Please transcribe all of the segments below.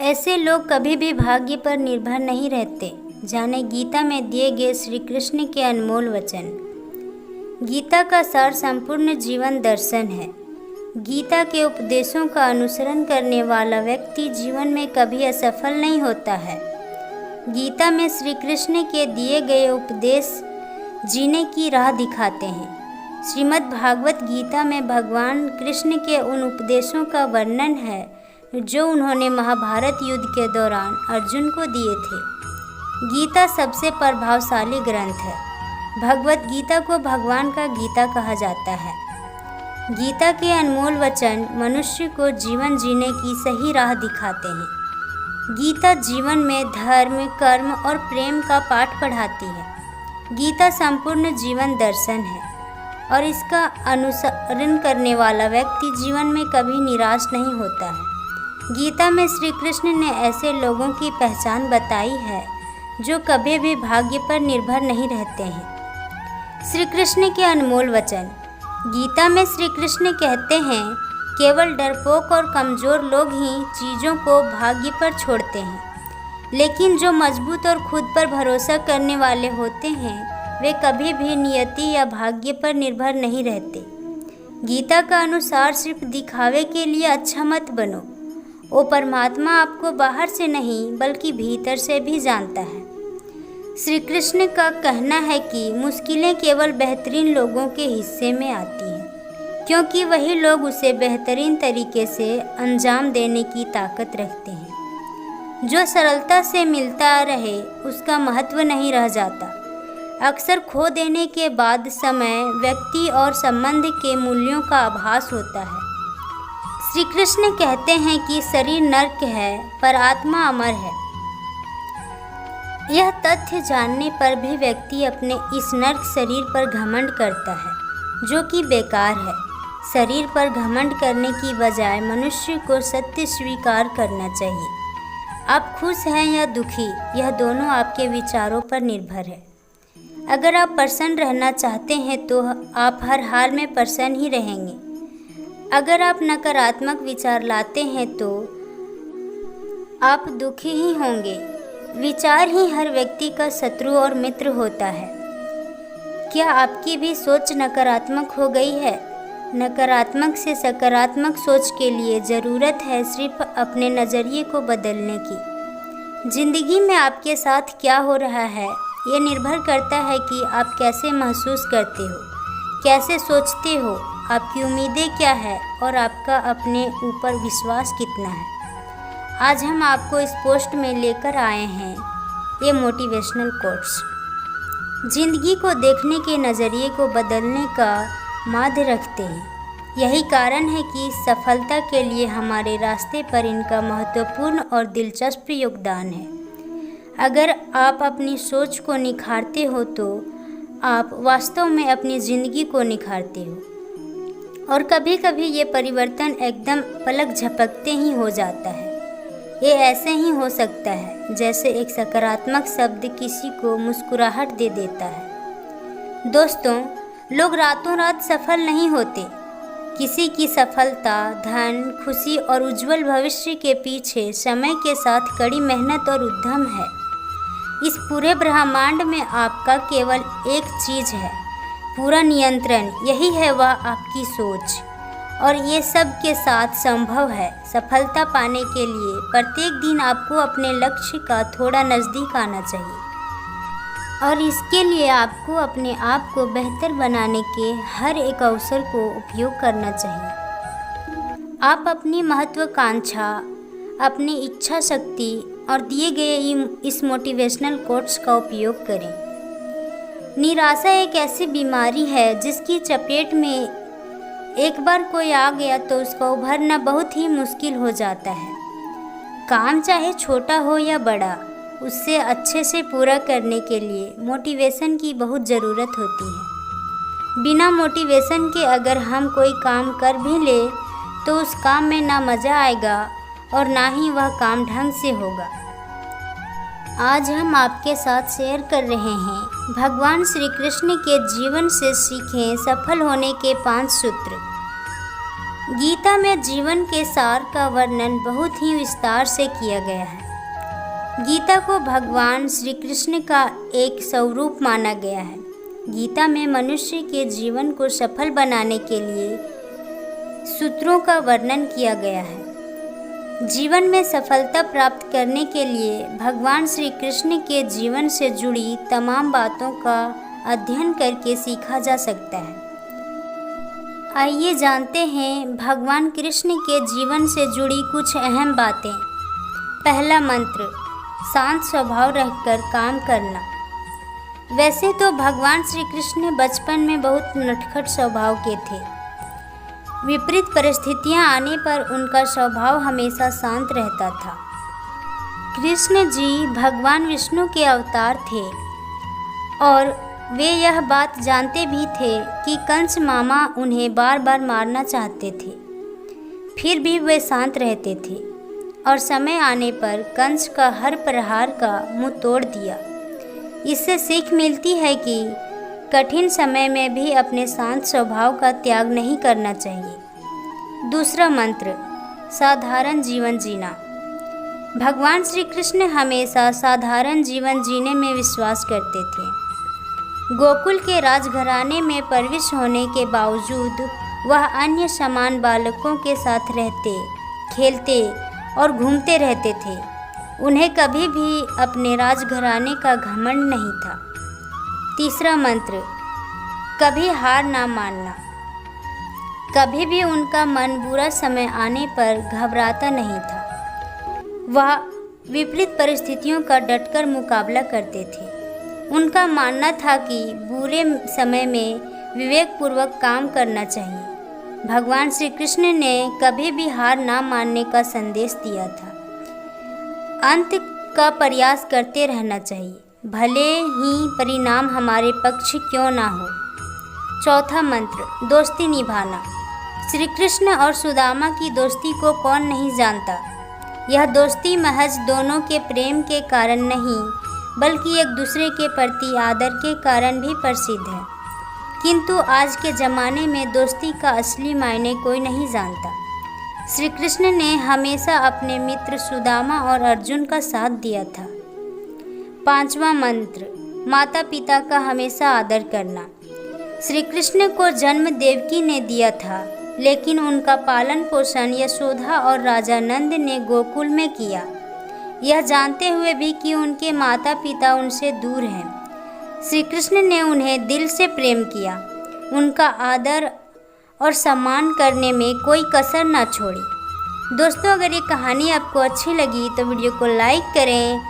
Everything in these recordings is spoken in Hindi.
ऐसे लोग कभी भी भाग्य पर निर्भर नहीं रहते। जाने गीता में दिए गए श्री कृष्ण के अनमोल वचन। गीता का सार संपूर्ण जीवन दर्शन है। गीता के उपदेशों का अनुसरण करने वाला व्यक्ति जीवन में कभी असफल नहीं होता है। गीता में श्री कृष्ण के दिए गए उपदेश जीने की राह दिखाते हैं। श्रीमद् भागवत गीता में भगवान कृष्ण के उन उपदेशों का वर्णन है जो उन्होंने महाभारत युद्ध के दौरान अर्जुन को दिए थे। गीता सबसे प्रभावशाली ग्रंथ है। भगवत गीता को भगवान का गीता कहा जाता है। गीता के अनमोल वचन मनुष्य को जीवन जीने की सही राह दिखाते हैं। गीता जीवन में धर्म, कर्म और प्रेम का पाठ पढ़ाती है। गीता संपूर्ण जीवन दर्शन है और इसका अनुसरण करने वाला व्यक्ति जीवन में कभी निराश नहीं होता है। गीता में श्री कृष्ण ने ऐसे लोगों की पहचान बताई है जो कभी भी भाग्य पर निर्भर नहीं रहते हैं। श्री कृष्ण के अनमोल वचन। गीता में श्री कृष्ण कहते हैं, केवल डरपोक और कमज़ोर लोग ही चीज़ों को भाग्य पर छोड़ते हैं, लेकिन जो मजबूत और खुद पर भरोसा करने वाले होते हैं वे कभी भी नियति या भाग्य पर निर्भर नहीं रहते। गीता का अनुसार सिर्फ दिखावे के लिए अच्छा मत बनो। वो परमात्मा आपको बाहर से नहीं बल्कि भीतर से भी जानता है। श्री कृष्ण का कहना है कि मुश्किलें केवल बेहतरीन लोगों के हिस्से में आती हैं, क्योंकि वही लोग उसे बेहतरीन तरीके से अंजाम देने की ताकत रखते हैं। जो सरलता से मिलता रहे उसका महत्व नहीं रह जाता। अक्सर खो देने के बाद समय, व्यक्ति और संबंध के मूल्यों का आभास होता है। श्री कृष्ण कहते हैं कि शरीर नर्क है पर आत्मा अमर है। यह तथ्य जानने पर भी व्यक्ति अपने इस नर्क शरीर पर घमंड करता है, जो कि बेकार है। शरीर पर घमंड करने की बजाय मनुष्य को सत्य स्वीकार करना चाहिए। आप खुश हैं या दुखी, यह दोनों आपके विचारों पर निर्भर है। अगर आप प्रसन्न रहना चाहते हैं तो आप हर हाल में प्रसन्न ही रहेंगे। अगर आप नकारात्मक विचार लाते हैं तो आप दुखी ही होंगे। विचार ही हर व्यक्ति का शत्रु और मित्र होता है। क्या आपकी भी सोच नकारात्मक हो गई है? नकारात्मक से सकारात्मक सोच के लिए ज़रूरत है सिर्फ अपने नज़रिए को बदलने की। ज़िंदगी में आपके साथ क्या हो रहा है ये निर्भर करता है कि आप कैसे महसूस करते हो, कैसे सोचते हो, आपकी उम्मीदें क्या है और आपका अपने ऊपर विश्वास कितना है। आज हम आपको इस पोस्ट में लेकर आए हैं ये मोटिवेशनल कोट्स। ज़िंदगी को देखने के नज़रिए को बदलने का माध्य रखते हैं। यही कारण है कि सफलता के लिए हमारे रास्ते पर इनका महत्वपूर्ण और दिलचस्प योगदान है। अगर आप अपनी सोच को निखारते हो तो आप वास्तव में अपनी ज़िंदगी को निखारते हो। और कभी कभी ये परिवर्तन एकदम पलक झपकते ही हो जाता है। ये ऐसे ही हो सकता है जैसे एक सकारात्मक शब्द किसी को मुस्कुराहट दे देता है। दोस्तों, लोग रातों रात सफल नहीं होते। किसी की सफलता, धन, खुशी और उज्जवल भविष्य के पीछे समय के साथ कड़ी मेहनत और उद्यम है। इस पूरे ब्रह्मांड में आपका केवल एक चीज़ है, पूरा नियंत्रण। यही है वह आपकी सोच, और ये सब के साथ संभव है। सफलता पाने के लिए प्रत्येक दिन आपको अपने लक्ष्य का थोड़ा नज़दीक आना चाहिए, और इसके लिए आपको अपने आप को बेहतर बनाने के हर एक अवसर को उपयोग करना चाहिए। आप अपनी महत्वाकांक्षा, अपनी इच्छा शक्ति और दिए गए इस मोटिवेशनल कोट्स का उपयोग करें। निराशा एक ऐसी बीमारी है जिसकी चपेट में एक बार कोई आ गया तो उसका उभरना बहुत ही मुश्किल हो जाता है। काम चाहे छोटा हो या बड़ा, उससे अच्छे से पूरा करने के लिए मोटिवेशन की बहुत ज़रूरत होती है। बिना मोटिवेशन के अगर हम कोई काम कर भी ले तो उस काम में ना मज़ा आएगा और ना ही वह काम ढंग से होगा। आज हम आपके साथ शेयर कर रहे हैं भगवान श्री कृष्ण के जीवन से सीखें सफल होने के 5 सूत्र। गीता में जीवन के सार का वर्णन बहुत ही विस्तार से किया गया है। गीता को भगवान श्री कृष्ण का एक स्वरूप माना गया है। गीता में मनुष्य के जीवन को सफल बनाने के लिए सूत्रों का वर्णन किया गया है। जीवन में सफलता प्राप्त करने के लिए भगवान श्री कृष्ण के जीवन से जुड़ी तमाम बातों का अध्ययन करके सीखा जा सकता है। आइए जानते हैं भगवान कृष्ण के जीवन से जुड़ी कुछ अहम बातें। पहला मंत्र, शांत स्वभाव रहकर काम करना। वैसे तो भगवान श्री कृष्ण बचपन में बहुत नटखट स्वभाव के थे। विपरीत परिस्थितियां आने पर उनका स्वभाव हमेशा शांत रहता था। कृष्ण जी भगवान विष्णु के अवतार थे और वे यह बात जानते भी थे कि कंस मामा उन्हें बार बार मारना चाहते थे, फिर भी वे शांत रहते थे और समय आने पर कंस का हर प्रहार का मुंह तोड़ दिया। इससे सीख मिलती है कि कठिन समय में भी अपने शांत स्वभाव का त्याग नहीं करना चाहिए। दूसरा मंत्र, साधारण जीवन जीना। भगवान श्री कृष्ण हमेशा साधारण जीवन जीने में विश्वास करते थे। गोकुल के राजघराने में प्रविष्ट होने के बावजूद वह अन्य समान बालकों के साथ रहते, खेलते और घूमते रहते थे। उन्हें कभी भी अपने राजघराने का घमंड नहीं था। तीसरा मंत्र, कभी हार ना मानना। कभी भी उनका मन बुरा समय आने पर घबराता नहीं था। वह विपरीत परिस्थितियों का डटकर मुकाबला करते थे। उनका मानना था कि बुरे समय में विवेकपूर्वक काम करना चाहिए। भगवान श्री कृष्ण ने कभी भी हार ना मानने का संदेश दिया था। अंत का प्रयास करते रहना चाहिए, भले ही परिणाम हमारे पक्ष क्यों ना हो। चौथा मंत्र, दोस्ती निभाना। श्री कृष्ण और सुदामा की दोस्ती को कौन नहीं जानता। यह दोस्ती महज दोनों के प्रेम के कारण नहीं बल्कि एक दूसरे के प्रति आदर के कारण भी प्रसिद्ध है। किंतु आज के ज़माने में दोस्ती का असली मायने कोई नहीं जानता। श्री कृष्ण ने हमेशा अपने मित्र सुदामा और अर्जुन का साथ दिया था। पांचवा मंत्र, माता पिता का हमेशा आदर करना। श्री कृष्ण को जन्म देवकी ने दिया था, लेकिन उनका पालन पोषण यशोदा और राजा नंद ने गोकुल में किया, यह जानते हुए भी कि उनके माता पिता उनसे दूर हैं। श्री कृष्ण ने उन्हें दिल से प्रेम किया, उनका आदर और सम्मान करने में कोई कसर ना छोड़ी। दोस्तों, अगर ये कहानी आपको अच्छी लगी तो वीडियो को लाइक करें,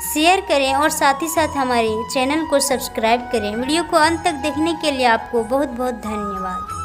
शेयर करें और साथ ही साथ हमारे चैनल को सब्सक्राइब करें। वीडियो को अंत तक देखने के लिए आपको बहुत बहुत धन्यवाद।